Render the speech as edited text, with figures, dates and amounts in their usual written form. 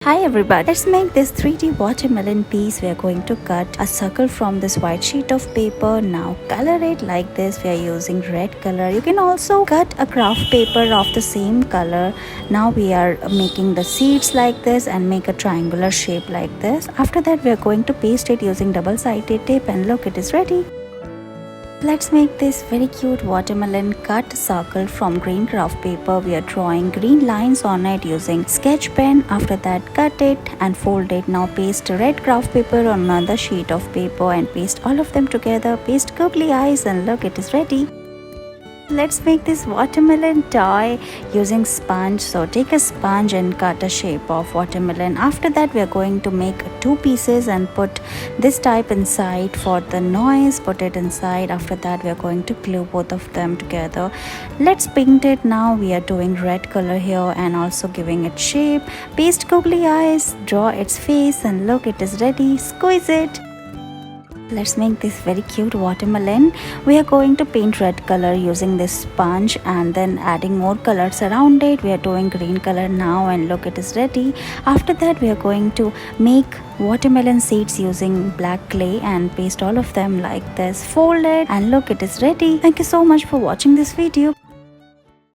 Hi everybody, let's make this 3D watermelon piece. We are going to cut a circle from this white sheet of paper. Now color it like this. We are using red color. You can also cut a craft paper of the same color. Now we are making the seeds like this and make a triangular shape like this. After that we are going to paste it using double-sided tape and look, it is ready. Let's make this very cute watermelon cut circle from green craft paper. We are drawing green lines on it using sketch pen. After that cut it and fold it. Now paste red craft paper on another sheet of paper and paste all of them together. Paste googly eyes and look, it is ready. Let's make this watermelon toy using sponge. So take a sponge and cut a shape of watermelon. After that we are going to make two pieces and put this type inside for the noise. Put it inside. After that we are going to glue both of them together. Let's paint it now. We are doing red color here and also giving it shape. Paste googly eyes, draw its face and look, it is ready. Squeeze it. Let's make this very cute watermelon. We are going to paint red color using this sponge and then adding more colors around it. We are doing green color now and look, it is ready. After that we are going to make watermelon seeds using black clay and paste all of them like this. Fold it and look, it is ready. Thank you so much for watching this video.